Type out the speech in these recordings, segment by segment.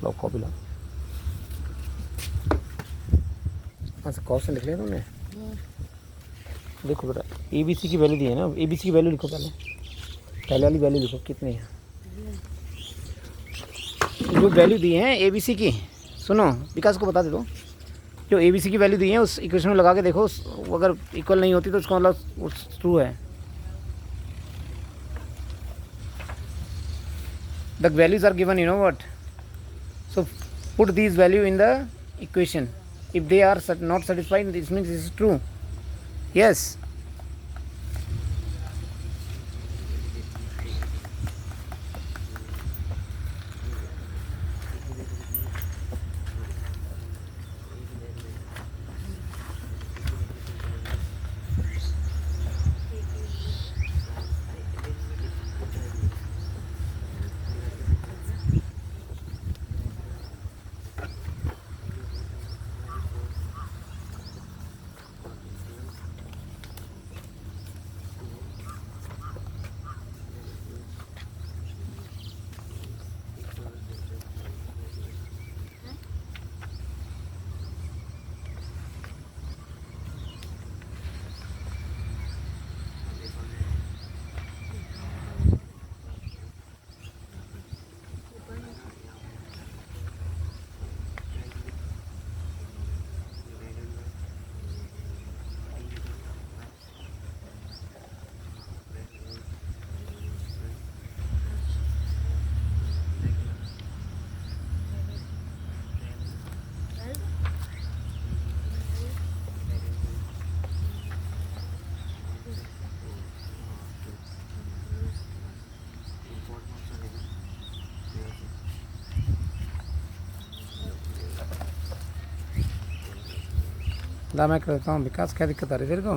लो copy लो। अच्छा question लिख लिया तुमने? देखो बेटा ABC की वैल्यू दी है ना, ABC की वैल्यू लिखो पहले वाली वैल्यू लिखो कितनी है। जो वैल्यू दी है ABC की, सुनो विकास को बता दे दो। जो ABC की वैल्यू दी है उस इक्वेशन में लगा के देखो, अगर इक्वल नहीं होती तो उसका मतलब ट्रू है। The values are given, you know what? So put these value in the equation. If they are not satisfied, this means this is true. Yes. ला मैं करता हूँ। विकास क्या दिक्कत आ रही है तेरे को?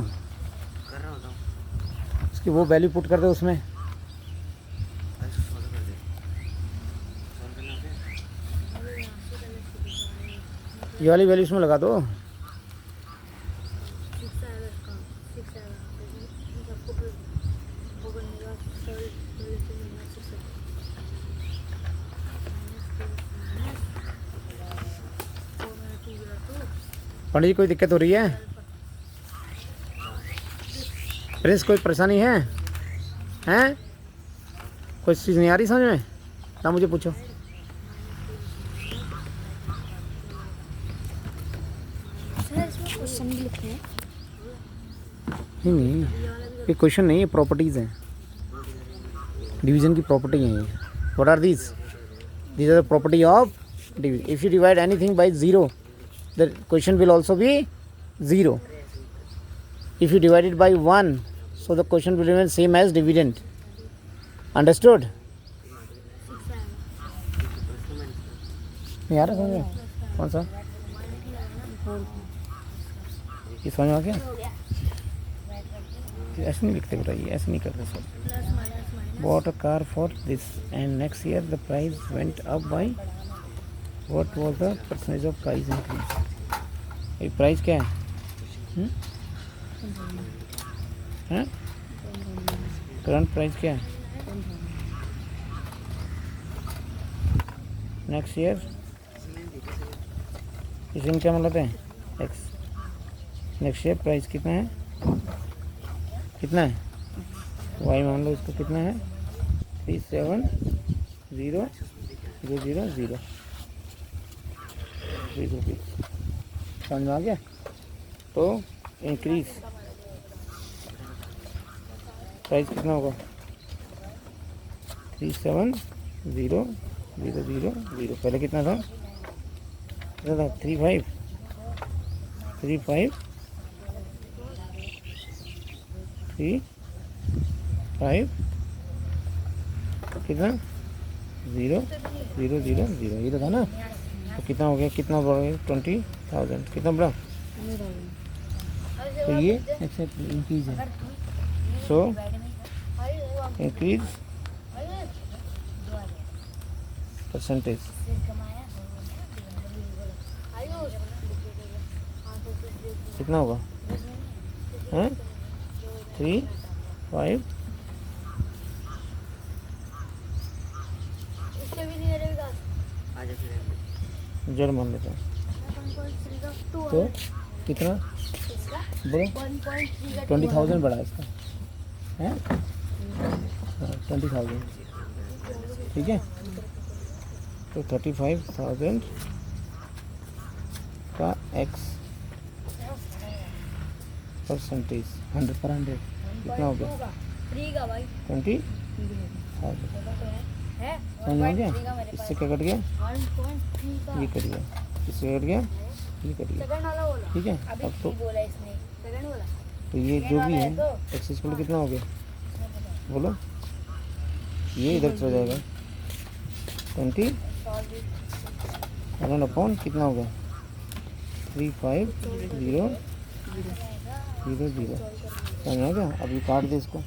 कर रहा होता हूँ। उसकी वो वैल्यू पुट कर दे उसमें। ऐसे सॉल्व कर दे। सॉल्व करना है। ये वाली वैल्यू उसमें लगा दो। पंडित जी कोई दिक्कत हो रही है? प्रिंस कोई परेशानी है? हैं? कोई चीज़ नहीं आ रही समझ में? ना मुझे पूछो। नहीं ये क्वेश्चन नहीं है, प्रॉपर्टीज़ हैं, डिवीजन की प्रॉपर्टी है ये। What are these? These are the property of division. If you divide anything by zero, the question will also be 0. If you divide it by 1, so the question will remain same as dividend. Understood? नहीं आ रहा समझ में? कौन सा? ये समझ में आ गया? ऐसे नहीं लिखते बेटा, ये ऐसे नहीं करते सब। Bought a car for this and next year the price went up by what was the percentage of price increase? ये प्राइस क्या है? करंट प्राइस क्या है? नेक्स्ट ईयर इसमें क्या मतलब है? एक्स। नेक्स्ट ईयर प्राइस कितना है? कितना है? वाई मान लो इसको कितना है? 370000 रुपीज़। समझ में आ गया? तो इंक्रीज प्राइस कितना होगा? 370000। पहले कितना था? 35 कितना? 000 ये तो था ना। तो कितना हो गया? कितना बढ़ गया? 20,000। कितना बढ़ा? तो ये एक्सेप्ट इंक्रीज है। सो इंक्रीज परसेंटेज कितना होगा हैं 3 5 इससे भी नहीं रहेगा। आ जा फिर जोड़ मान लेते हैं 1.3 का 2 तो कितना इसका बोलो 1.3 का 20,000 बढ़ा इसका है 20,000 ठीक है तो 35,000 का x परसेंटेज 100 पर 100 कितना हो गया 3 का भाई 20,000 है समझ में आ गया 1.3 का मेरे इससे पास क्या कट गया 1.3 का ये कट गया इससे कट गया ये कट गया सेकंड वाला बोला ठीक है अभी अब तो बोला इसने सेकंड बोला तो ये जो भी है x इक्वल कितना हो गया बोलो ये इधर चला जाएगा 20 अराउंड अपॉन कितना होगा 3500 समझ आ गया अब ये काट दे इसको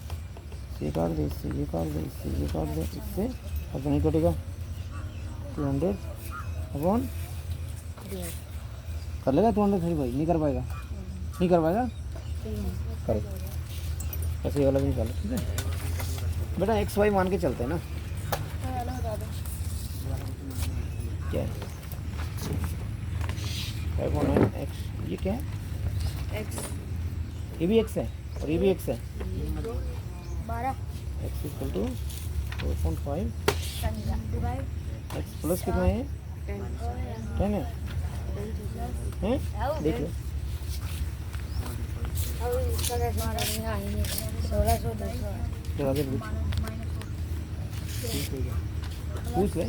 ये काट दे इससे ये काट दे इससे ये काट दे इससे अब तो नहीं कटेगा 200 अपॉन कर लेगा 200 थ्री भाई नहीं कर पाएगा नहीं कर पाएगा करो ऐसे वाला भी निकालो ठीक है बेटा एक्स वाई मान के चलते हैं ना क्या है 5.9 एक्स ये क्या है x ये भी एक्स है और ये भी एक्स है 12 X equal to 4.5 divide X plus कितना है 10 है हैं देख लो अब इसका कैसे मारा नहीं आएंगे 1600 200 तो आगे पूछ ले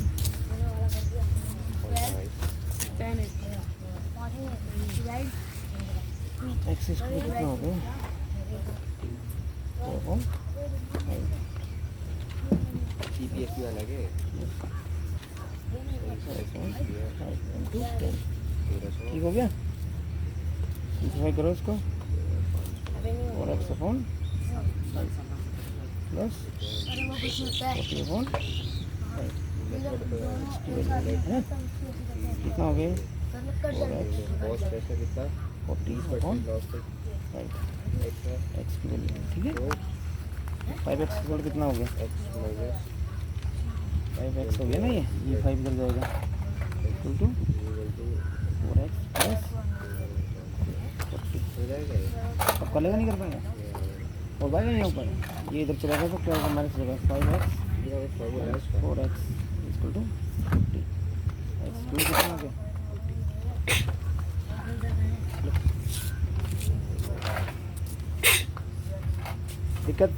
एक्स इक्वल टू कितना हो गया 4.5 सीपीएससी वाला के 5.2 ठीक हो गया सिंप्लीफाई करो इसको और एक्स अपॉन प्लस 40 अपॉन कितना हो गया कॉस्ट पैसा कितना 40 अपॉन लॉस 5 एक्स है एक्स की वैल्यू ठीक है तो 5x इक्वल कितना हो गया एक्स माइनस 5x हो गया ना ये 5 इधर जाएगा equal to equal to 4x plus हो जाएगा ये अब कर लेगा नहीं कर पाएगा हो पाएगा नहीं हो पाएगा ये इधर चला गया तो क्या होगा माइनस हो जाएगा 5x ये फॉर्मूला है इसका 4x equal to 50 x to कितना हो गया दिक्कत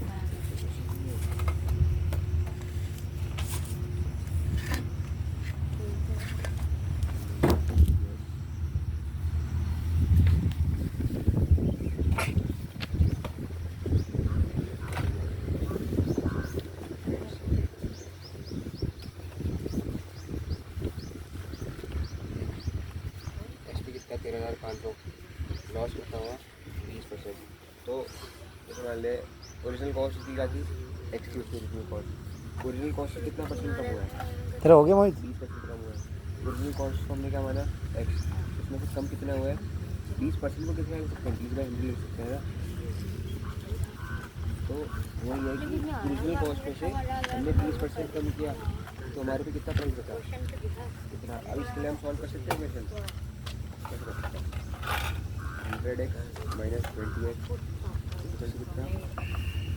एसपी कितना 13,500 लॉस कितना हुआ 20%। तो जैसे मान ले ओरिजिनल कॉस्ट की क्या थी एक्स की उसकी ओरिजिनल कॉस्ट से कितना परसेंट कम हुआ है तेरा हो गया मोहित 20% कम हुआ है। ओरिजिनल कॉस्ट को हमने क्या माना एक्स उसमें से कम कितना हुआ है 20% को कितना ले सकते हैं 20/100 ले सकते हैं ना। तो वही है कि ओरिजिनल कॉस्ट में से हमने 20% कम किया तो हमारे पे कितना प्राइस बचा कितना। अब इसके लिए हम सॉल्व कर सकते हैं क्वेश्चन कैसे कर सकते हैं 100x माइनस 20x कितना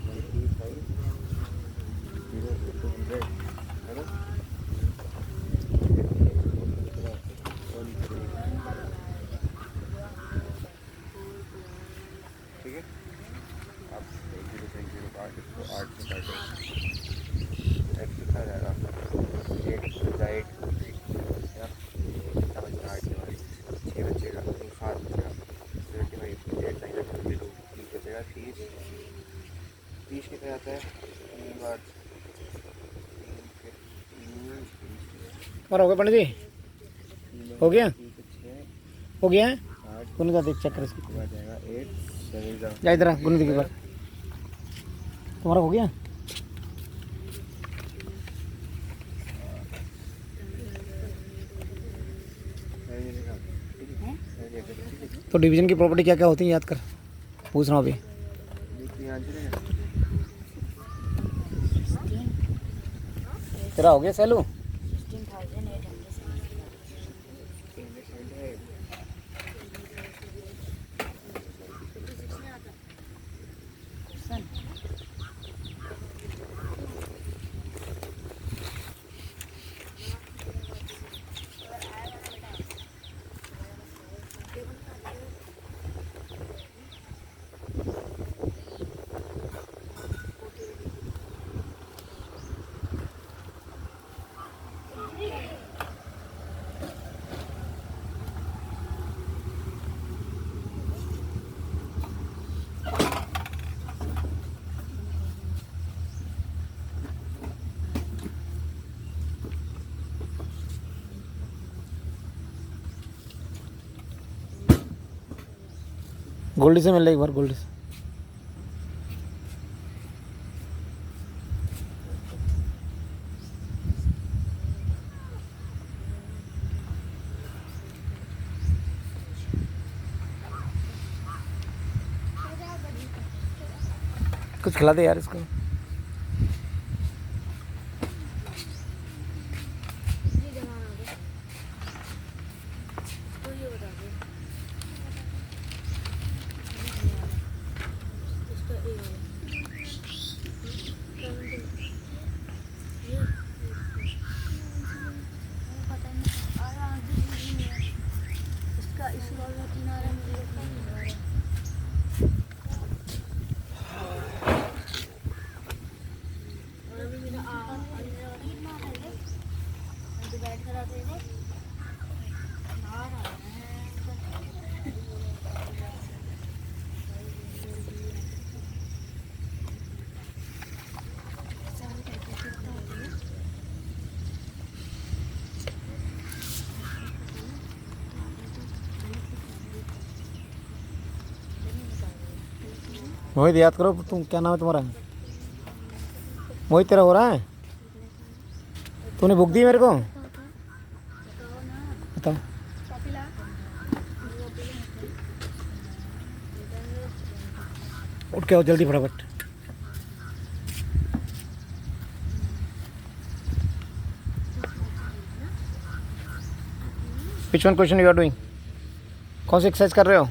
95 0 into 100 है ना। ठीक है अब 0.0 8 इसको 8 से काटो एक्स कितना जाएगा 8 बचा 8 या कितना बचा 8 के बाद 6 बचेगा 7 बचेगा 75 8 9 22 30 बचेगा 30 कितना आता है 3 बार और हो गया पंडित जी हो गया 6 हो गया है 8 गुण का देख चेक कर इसको आ जाएगा 8 7 जा इधर गुण के बाद तुम्हारा हो गया देख रहे थे, ठीक है। तो डिवीजन की प्रॉपर्टी क्या क्या होती है याद कर, पूछ रहा हूँ अभी। देखिए आंसर है 16 तेरा हो गया सैलू? 16,800 गोल्डी से मिल रहा एक बार, गोल्डी से। कुछ खिला दे यार इसको। मोहित याद करो, तुम क्या नाम है तुम्हारा? मोहित तेरा हो रहा है? तूने बुक दी मेरे को? बताओ। उठ के आओ जल्दी फटाफट। Which one question you are doing? कौन सी एक्सरसाइज कर रहे हो?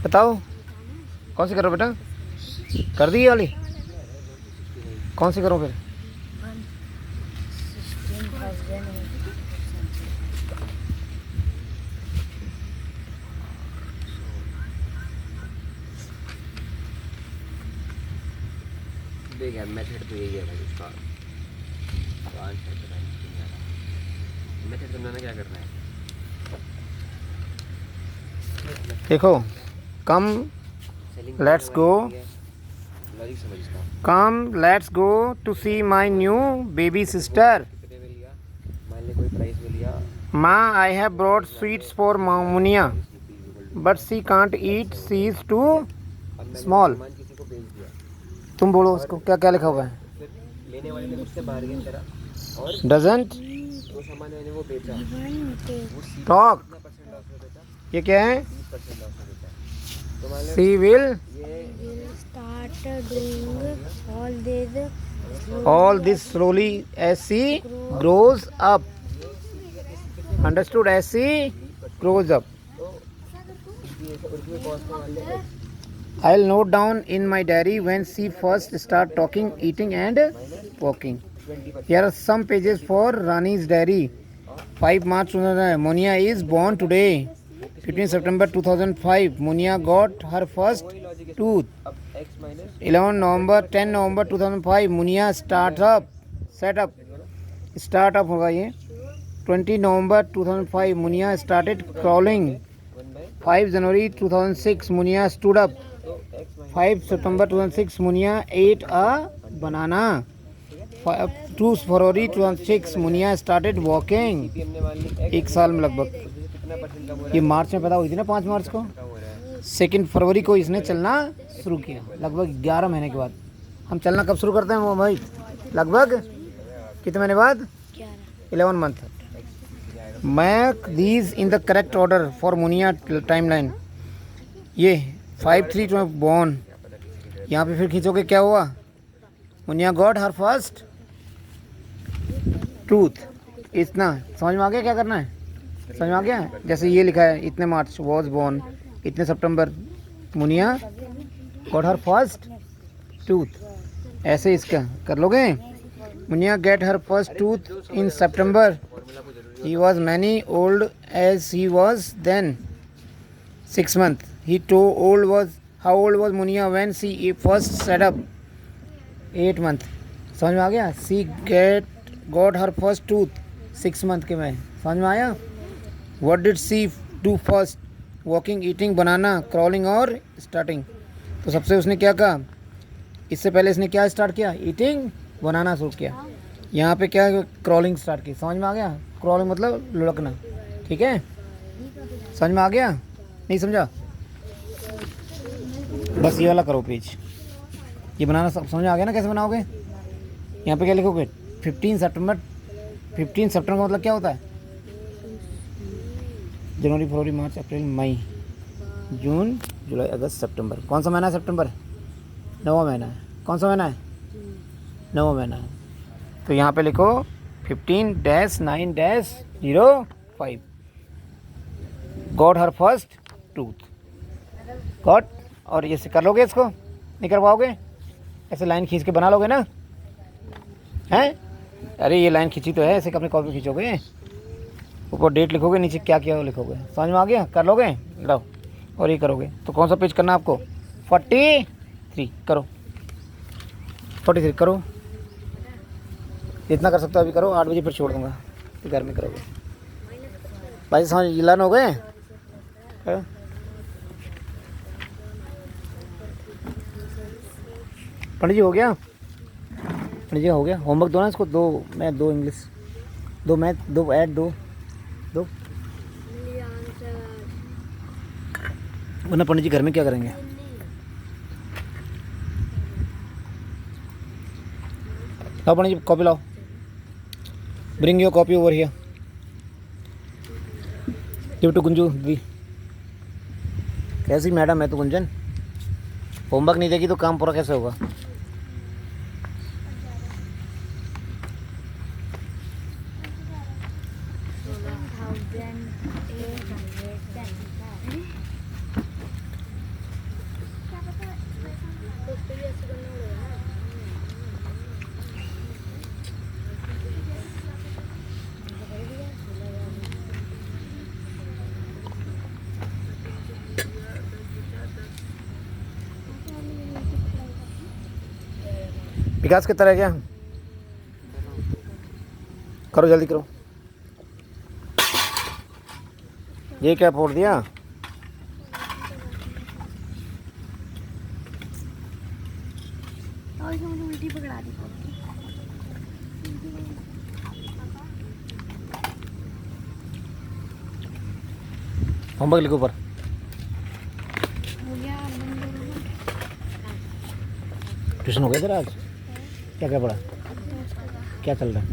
बताओ कौन सी करो बेटा? कर दी ये वाली? कौन सी करो फिर? 16,800 देख यार मेथड तो यही है भाई उसका। आंसर पता नहीं आ रहा। मेथड समझाना क्या करना है? देखो, कम लेट्स गो, लॉजिक समझ इसका। Come let's go to see my new baby sister. कितने में लिया? मान ले कोई प्राइस में लिया। माँ I have brought sweets for Muniya but she can't eat, she is too अब मैंने स्मॉल। सामान किसी को बेच दिया, तुम बोलो उसको क्या क्या लिखा हुआ है। फिर लेने वाले ने मुझसे बार्गेन करा और डजंट वो सामान मैंने वो बेचा, वो सी टॉक। कितना परसेंट लॉस में बेचा? ये क्या है? 30% लॉस में बेचा। तो मान ले सी विल ये will start doing all this slowly as she grows up. Understood? As she grows up. तो ये उर्दू में कॉस्ट में मान ले I'll note down in my diary when she first start talking, eating and walking. 20%। Here are some pages for Rani's diary. 5 March 2000. Monia is born today. 15 September 2005. Monia got her first वही logic है। tooth. अब x minus 11 November 10 November 2005. Monia set up होगा ये। 20 November 2005. Monia started crawling. 5 January 2006. Monia stood up. तो x minus 5 September 2006. Monia ate a banana. 2 February 2006. Monia started walking. P हमने मान ली x एक साल में लगभग। कितना परसेंट कम हो रहा ये मार्च में पैदा हुई थी ना, 5 मार्च को। है? कम हो रहा है। 2 फरवरी को इसने चलना शुरू किया, लगभग 11 महीने के बाद। हम चलना कब शुरू करते हैं वो भाई? लगभग कितने महीने बाद? 11 11 month. Mark these in the correct order for Munia timeline. ये 5-3 to born. यहाँ पे फिर खींचोगे क्या हुआ? Muniya got her first truth. इतना समझ में आ गया क्या करना है? समझ में आ गया? जैसे ये लिखा है इतने मार्च वॉज बोर्न, इतने सितंबर Munia got her first tooth. ऐसे इसका कर लोगे. Munia get her first tooth in सितंबर. He was many old as he was then 6 months. He too old was. How old was Munia when she first set up? 8 months. समझ में आ गया? She got her first tooth 6 months के में. समझ में आया? What did she do first? Walking, eating, banana, crawling और starting. तो सबसे उसने क्या कहा? इससे पहले इसने क्या स्टार्ट किया? ईटिंग, बनाना शुरू किया. यहाँ पे क्या क्रॉलिंग स्टार्ट की. समझ में आ गया? क्रॉलिंग मतलब लुढ़कना. ठीक है? समझ में आ गया? नहीं समझा? बस ये वाला करो पेज. ये बनाना समझ में आ गया ना कैसे बनाओगे? यहाँ पे क्या लिखोगे? 15 सितंबर. 15 सितंबर का मतलब क्या होता है? जनवरी, फरवरी, मार्च, अप्रैल, मई, जून, जुलाई, अगस्त, सितंबर. कौन सा महीना है सितंबर? 9वां महीना है. कौन सा महीना है? 9वां महीना है. तो यहाँ पे लिखो 15-9-05. Got her first tooth. Got. और ये कर लोगे इसको? नहीं कर पाओगे? ऐसे लाइन खींच के बना लोगे ना? हैं? अरे ये लाइन खींची तो है, ऐसे अपने कॉपी खींचोगे, ऊपर डेट लिखोगे, नीचे क्या किया वो लिखोगे. समझ में आ गया? कर लोगे? लो. और ये करोगे तो कौन सा पेज करना आपको? 43 करो. 43 करो. जितना कर सकते हो अभी करो. 8 बजे फिर छोड़ दूंगा, फिर घर में करोगे. भाई समझ लर्न हो गए? पंडित जी हो गया? पंडित जी हो गया? होमवर्क दो ना इसको. 2 मैथ 2 इंग्लिश, 2 मैथ 2 ऐड 2 वरना पंडित जी घर में क्या करेंगे? लाओ पंडित जी कॉपी लाओ. Bring your copy over here. Give to Gunju दी. कैसी मैडम है तो गुंजन? होमवर्क नहीं देगी तो काम पूरा कैसे होगा? विकास कितना रह गया? करो जल्दी करो. ये क्या फोड़ दिया? उल्टी पकड़ा दी. होमवर्क लिखो ऊपर. ट्यूशन हो गया तेरा आज? क्या क्या पढ़ा? क्या चल रहा है?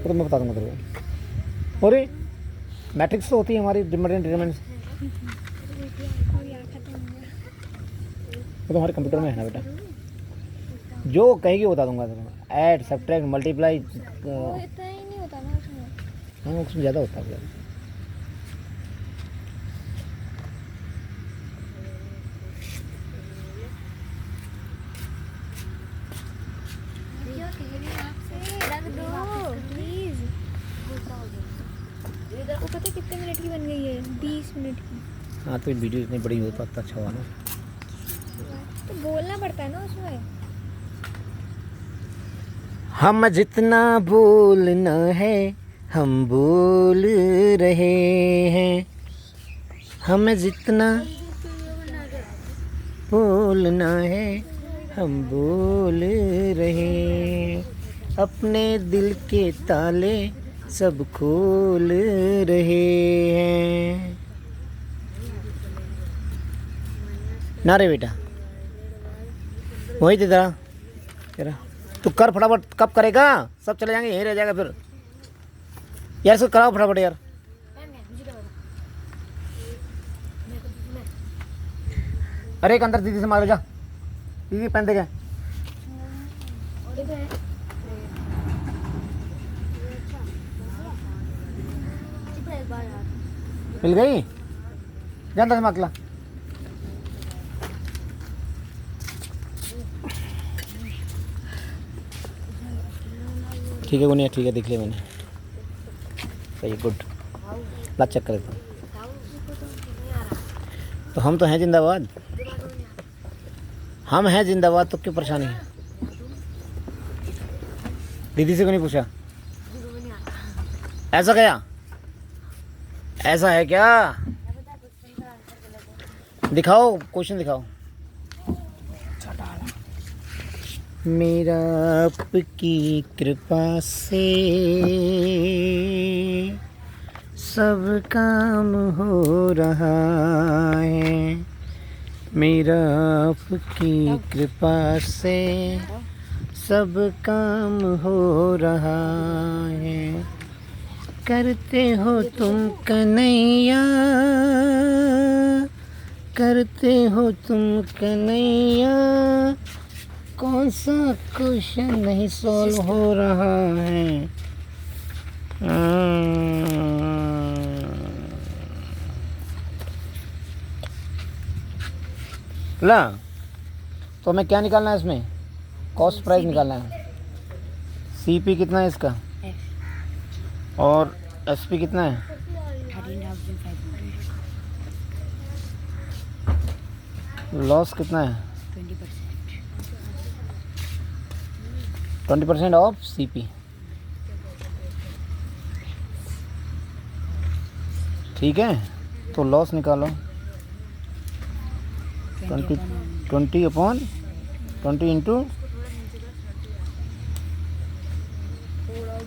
तो मैं बता दूंगा तेरे को. और मैट्रिक्स तो होती है हमारी डिटरमिनेंट्स. वो तो हमारे कंप्यूटर में है ना बेटा. जो कहेगी वो बता दूंगा तेरे को. Add, subtract, multiply. इतना ही नहीं होता ना उसमें. हाँ उसमें ज़्यादा होता है. वो पता कितने मिनट की बन गई है? 20 मिनट की. हाँ तो वीडियो इतनी बड़ी हो तो अच्छा हुआ ना. तो बोलना पड़ता है ना उसमें. हम जितना बोलना है हम बोल रहे हैं. हमें जितना बोलना है हम बोल रहे हैं. अपने दिल के ताले सब खोल रहे हैं. ना रे बेटा वही तेरा तू कर फटाफट. कब करेगा? सब चले जाएंगे, यहीं रह जाएगा फिर. यार इसको कराओ फटाफट यार। अरे एक अंदर दीदी से मारो जा, दीदी पेन दे गए। मिल गई, जा अंदर से मार। ठीक है गुनिया, ठीक है, देख लिया मैंने, सही है, गुड। ला चेक कर देता हूँ। तो हम तो हैं जिंदाबाद, हम हैं जिंदाबाद, तो क्यों परेशानी है? दीदी से क्यों नहीं पूछा? ऐसा क्या, ऐसा है क्या? दिखाओ क्वेश्चन दिखाओ। मेरा आपकी कृपा से सब काम हो रहा है, मेरा आपकी कृपा से सब काम हो रहा है। करते हो तुम कन्हैया, करते हो तुम कन्हैया, कौन सा क्वेश्चन नहीं सॉल्व हो रहा है? ला, तो हमें क्या निकालना है इसमें? कॉस्ट प्राइस निकालना है। सीपी कितना है इसका, और एसपी कितना है? 13,500। लॉस कितना है? 20% ऑफ सीपी। ठीक है, तो लॉस निकालो। 20/20 इंटू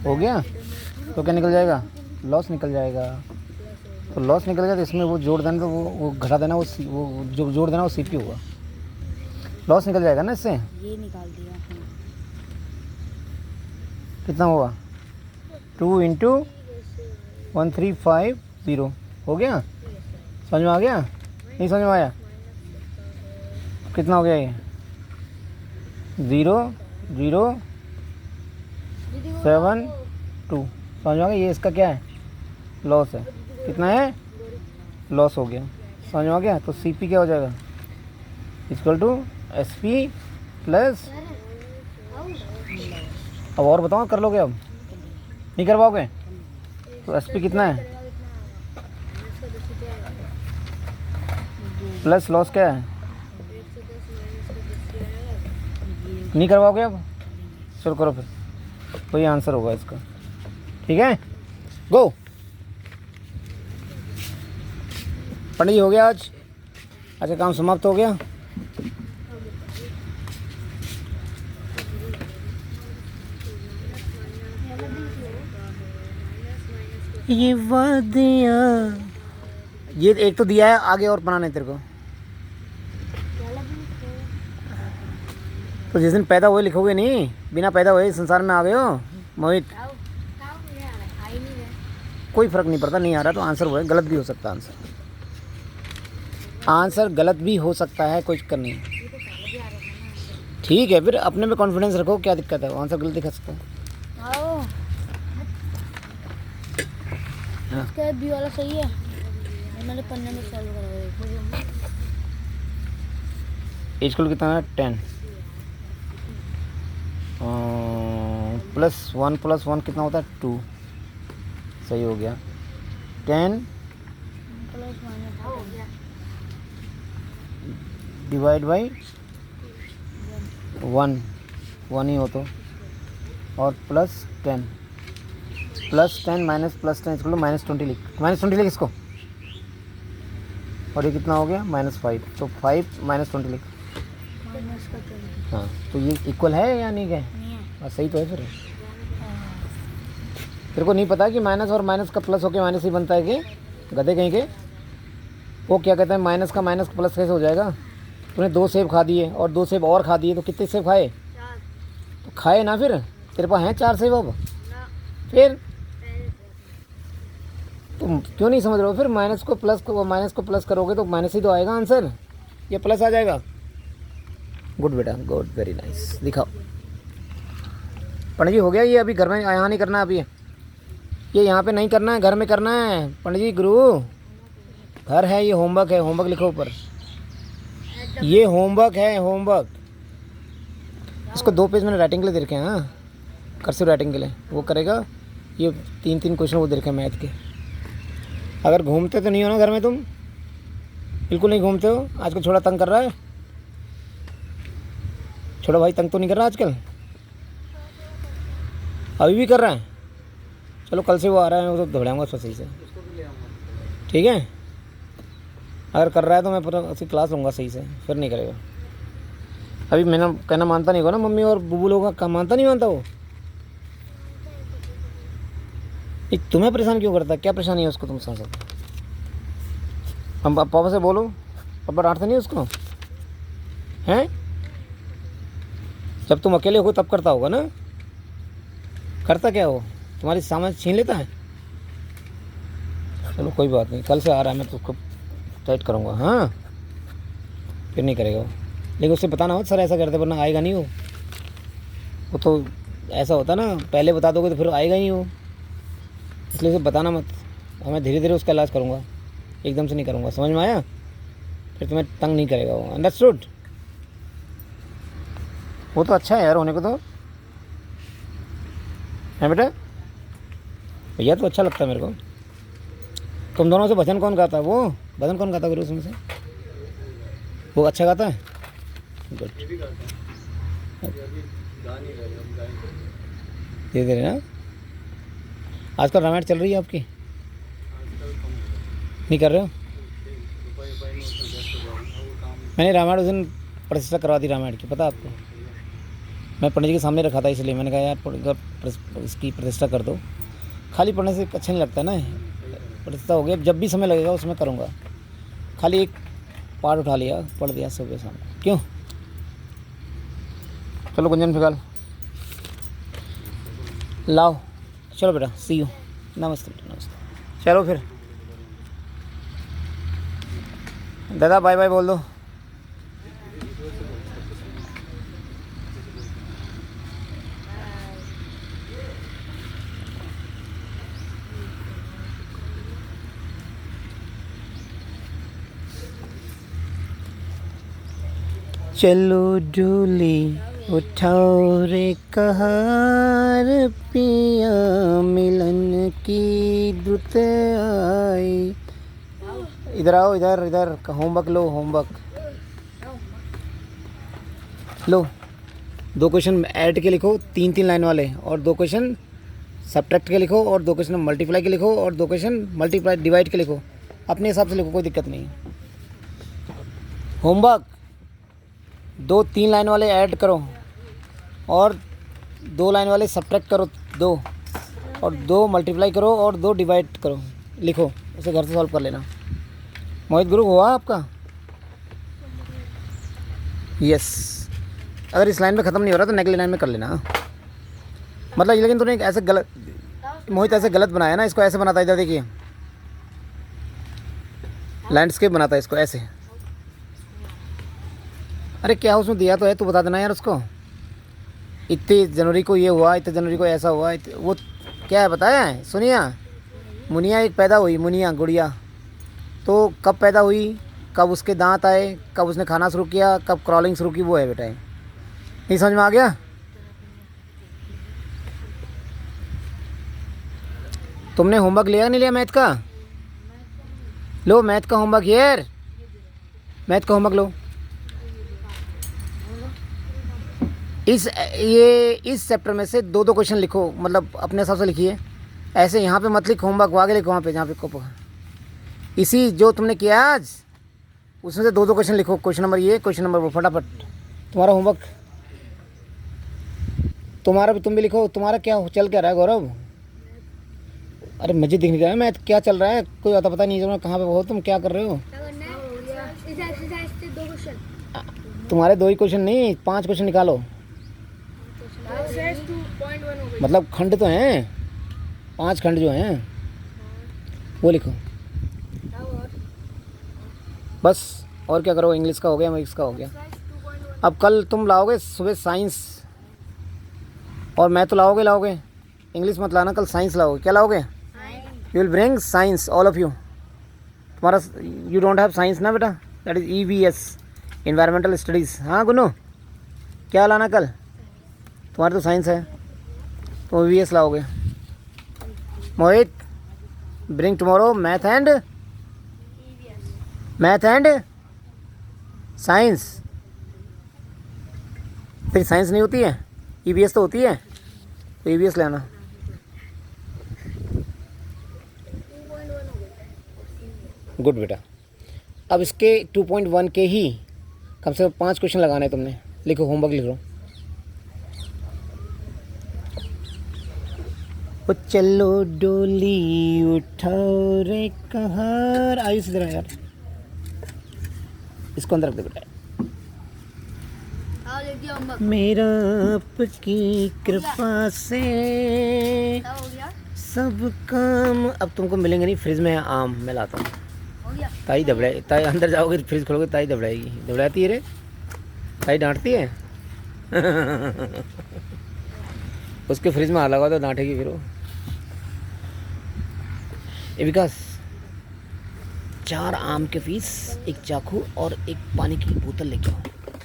हो गया, तो क्या निकल जाएगा? लॉस निकल जाएगा। तो लॉस निकल गया, तो इसमें वो जोड़ देना, तो वो घटा देना, वो जो जोड़ देना वो सीपी होगा। लॉस निकल जाएगा ना इससे। ये निकाल दिया। कितना होगा? 2 इंटू 1350 हो गया। समझ में आ गया? नहीं समझ में आया? कितना हो गया ये? 0,072। समझ में आ गया? ये इसका क्या है? लॉस है। कितना है? लॉस हो गया। समझ में आ गया? तो सीपी क्या हो जाएगा? इक्वल टू एसपी प्लस, अब और बताओ, कर लोगे? अब नहीं कर पाओगे? तो एसपी कितना है प्लस लॉस क्या है? नहीं कर पाओगे अब? चलो करो फिर, तो ये आंसर होगा इसका। ठीक है, गो। पंडित जी हो गया आज? अच्छा, काम समाप्त हो गया। ये वादियाँ, ये एक तो दिया है, आगे और बनाना है तेरे को। तो जिस दिन पैदा हुए लिखोगे नहीं, बिना पैदा हुए संसार में आ गए हो मोहित। कोई फर्क नहीं पड़ता, नहीं आ रहा तो आंसर वो है। गलत भी हो सकता है आंसर, आंसर गलत भी हो सकता है, कोई चक्कर नहीं। ठीक है, फिर अपने में कॉन्फिडेंस रखो, क्या दिक्कत है? आंसर गलत दिखा सकता है। इसका बी वाला सही है, मैंने पन्ने में सॉल्व करवाया। एज कुल कितना है? 10 +1 + 1 कितना होता है? 2। सही हो गया। 10 डिवाइड बाई 1 ही हो तो, और +10 +10 माइनस +10 इसको -20 लिख, -20 लिख इसको। और ये कितना हो गया? -5। तो 5 -20 लिख। हाँ, तो ये इक्वल है या नहीं है? हाँ, सही तो है फिर। तेरे को नहीं पता कि माइनस और माइनस का प्लस होके माइनस ही बनता है? कि गधे कहीं के, वो क्या कहते हैं, माइनस का माइनस प्लस कैसे हो जाएगा? तूने 2 सेब खा दिए और 2 सेब और खा दिए, तो कितने सेब खाए? तो खाए ना, फिर तेरे पास हैं 4 सेब अब। फिर तुम क्यों नहीं समझ रहे हो? फिर माइनस को प्लस करोगे तो माइनस ही तो आएगा आंसर, ये प्लस आ जाएगा। गुड बेटा, गुड, वेरी नाइस। दिखाओ पंडित जी, हो गया ये? अभी घर में यहाँ नहीं करना, अभी ये यहाँ पे नहीं करना है, घर में करना है। पंडित जी, गुरु घर है, ये होमवर्क है, होमवर्क लिखो ऊपर, ये होमवर्क है, होमवर्क। इसको 2 पेज मैंने राइटिंग के लिए दे रखे हैं, हाँ, कर्सिव राइटिंग के लिए, वो करेगा। ये 3 क्वेश्चन वो दे रखे हैं मैथ के। अगर घूमते तो नहीं हो ना घर में, तुम बिल्कुल नहीं घूमते हो। आजकल छोटा तंग कर रहा है, छोटा भाई तंग तो नहीं कर रहा आजकल? अभी भी कर रहा है? चलो कल से वो आ रहा है, वो तो दौड़ाऊँगा उसको सही से, ठीक है? अगर कर रहा है तो मैं पूरा उसकी क्लास लूँगा सही से, फिर नहीं करेगा। अभी मैंने कहना मानता नहीं होगा ना, मम्मी और बुबू लोगों का मानता नहीं मानता वो। ये तुम्हें परेशान क्यों करता है? क्या परेशानी है उसको, तुम समझ सकते? हम पापा से बोलो, पापा डांटते नहीं उसको हैं? जब तुम अकेले हो तब करता होगा ना? करता क्या हो? तुम्हारी सामान छीन लेता है? चलो कोई बात नहीं, कल से आ रहा है, मैं तो उसको टाइट करूँगा, हाँ, फिर नहीं करेगा वो। लेकिन उससे बताना हो सर ऐसा करते, वरना आएगा नहीं वो तो ऐसा होता ना, पहले बता दोगे तो फिर आएगा ही नहीं वो, इसलिए उसे बताना मत। और मैं धीरे धीरे उसका इलाज करूँगा, एकदम से नहीं करूँगा, समझ में आया? फिर तुम्हें तंग नहीं करेगा वो, अंडरस्टूड? वो तो अच्छा है यार होने को तो, है बेटा? भैया तो अच्छा लगता है मेरे को। तुम दोनों से भजन कौन गाता है? वो भजन कौन गाता है गुरु उसमें से? वो अच्छा गाता है? गुड, धीरे धीरे ना। आजकल रामायण चल रही है आपकी? नहीं कर रहे हो? मैंने रामायण उस दिन प्रतिष्ठा करवा दी रामायण की, पता आपको? मैं पंडित जी के सामने रखा था, इसलिए मैंने कहा यार इसकी प्रतिष्ठा कर दो। खाली पढ़ने से अच्छा नहीं लगता ना, प्रतिष्ठा हो गया, जब भी समय लगेगा उसमें करूँगा। खाली एक पार्ट उठा लिया, पढ़ दिया सुबह शाम, क्यों? चलो गुंजन फिलहाल लाओ, चलो बेटा, सी यू, नमस्ते नमस्ते। चलो फिर दादा बाय बाय बोल दो। चलो डोली उठाओ रे कहार, पिया मिलन की दुत आई। इधर आओ, इधर इधर, होमवर्क लो, होमवर्क लो। 2 क्वेश्चन ऐड के लिखो, 3 लाइन वाले, और 2 क्वेश्चन सब्ट्रैक्ट के लिखो, और 2 क्वेश्चन मल्टीप्लाई के लिखो, और 2 क्वेश्चन मल्टीप्लाई डिवाइड के लिखो। अपने हिसाब से लिखो, कोई दिक्कत नहीं है। होमवर्क 2-3 लाइन वाले ऐड करो, और 2 लाइन वाले सब्ट्रैक्ट करो 2, और 2 मल्टीप्लाई करो, और 2 डिवाइड करो, लिखो, उसे घर से सॉल्व कर लेना। मोहित गुरु हुआ आपका? यस। अगर इस लाइन में ख़त्म नहीं हो रहा तो नेक्स्ट लाइन में कर लेना, मतलब। लेकिन तूने ऐसे गलत, मोहित ऐसे गलत बनाया ना, इसको ऐसे बनाता है, इधर देखिए, लैंडस्केप बनाता है इसको ऐसे। अरे क्या उसमें दिया तो है, तू बता देना यार उसको। इतनी जनवरी को ये हुआ, इतने जनवरी को ऐसा हुआ, वो क्या है बताया है? सुनिया, मुनिया एक पैदा हुई, मुनिया गुड़िया, तो कब पैदा हुई, कब उसके दांत आए, कब उसने खाना शुरू किया, कब क्रॉलिंग शुरू की, वो है बेटा। नहीं समझ में आ गया? तुमने होमवर्क लिया नहीं लिया मैथ का? लो मैथ का होमवर्क यार, मैथ का होमवर्क लो। इस चैप्टर में से 2-2 क्वेश्चन लिखो, मतलब अपने हिसाब से लिखिए, ऐसे यहाँ पे मत लिखो होमवर्क, आगे लिखो, वहाँ पे जहाँ पे को इसी जो तुमने किया आज उसमें से 2-2 क्वेश्चन लिखो, क्वेश्चन नंबर ये, क्वेश्चन नंबर वो, फटाफट। तुम्हारा होमवर्क, तुम्हारा भी तुम भी लिखो। तुम्हारा क्या चल क्या रहा है गौरव? अरे मुझे दिख नहीं रहा है मैथ क्या चल रहा है, कोई आता पता नहीं चल रहा, कहाँ पे हो तुम, क्या कर रहे हो? तुम्हारे 2 ही क्वेश्चन नहीं, 5 क्वेश्चन निकालो, मतलब खंड तो हैं, 5 खंड जो हैं, वो लिखो बस। और क्या करो, इंग्लिश का हो गया, मैथ्स का हो गया। अब कल तुम लाओगे सुबह साइंस और मैथ तो लाओगे। इंग्लिश मत लाना, कल साइंस लाओगे। क्या लाओगे? You will bring science all of you. तुम्हारा यू डोंट हैव साइंस ना बेटा, that is EVS, environmental studies. हाँ गुन्नू, क्या लाना कल? तुम्हारा तो साइंस है, तो EVS लाओगे। Mohit, bring tomorrow math and science. फिर साइंस नहीं होती है, EVS तो होती है, तो EVS लाना। गुड बेटा। अब इसके 2.1 के ही कम से कम 5 क्वेश्चन लगाने तुमने। लिखो, होमवर्क लिख लो। ओ चलो डोली उठाओ रे कहार। आयुष इधर आ यार, इसको अंदर रख दे बेटा। मेरा आपकी कृपा से सब काम। अब तुमको मिलेंगे नहीं, फ्रिज में है आम, मैं लाता हूँ। ताई दबड़ाई, ताई अंदर जाओगे फ्रिज खोलोगे ताई दबड़ाएगी। दबड़ाती है रे, ताई डांटती है। उसके फ्रिज में हाथ लगा तो डांटेगी फिर वो। ए विकास, 4 आम के पीस, एक चाकू और एक पानी की बोतल लेके आओ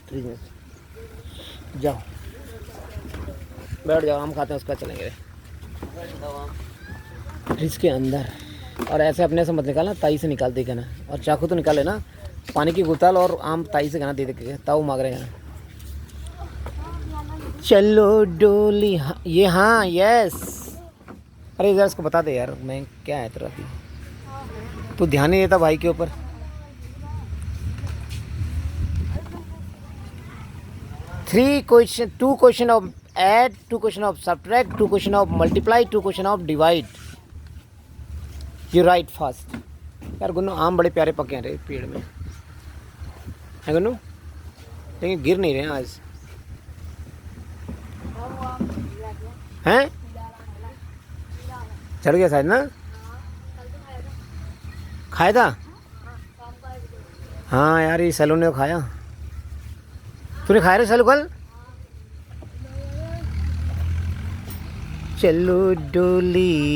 फ्रिज में। जाओ बैठ जाओ, आम खाते हैं उसका चलेंगे फ्रिज के अंदर। और ऐसे अपने से मत निकालना, ताई से निकाल दे कहना। और चाकू तो निकाल लेना, पानी की बोतल और आम ताई से कहना दे दे, ताऊ मांग रहे हैं। चलो डोली, हाँ ये, हाँ यस। अरे यार इसको बता दे यार, मैं क्या है तेरा, तू ध्यान नहीं देता भाई के ऊपर। Two question of add, 2 question of subtract, 2 question of multiply, 2 question of divide. You write fast. यार गुन्नू, आम बड़े प्यारे पके हैं रे पेड़ में, है गुन्नू, लेकिन गिर नहीं रहे हैं आज। हैं? चढ़ गया शायद ना, खाया था। हाँ यार, ये सैलून ने खाया। तूने खाया रे सैलू कल? चलो डोली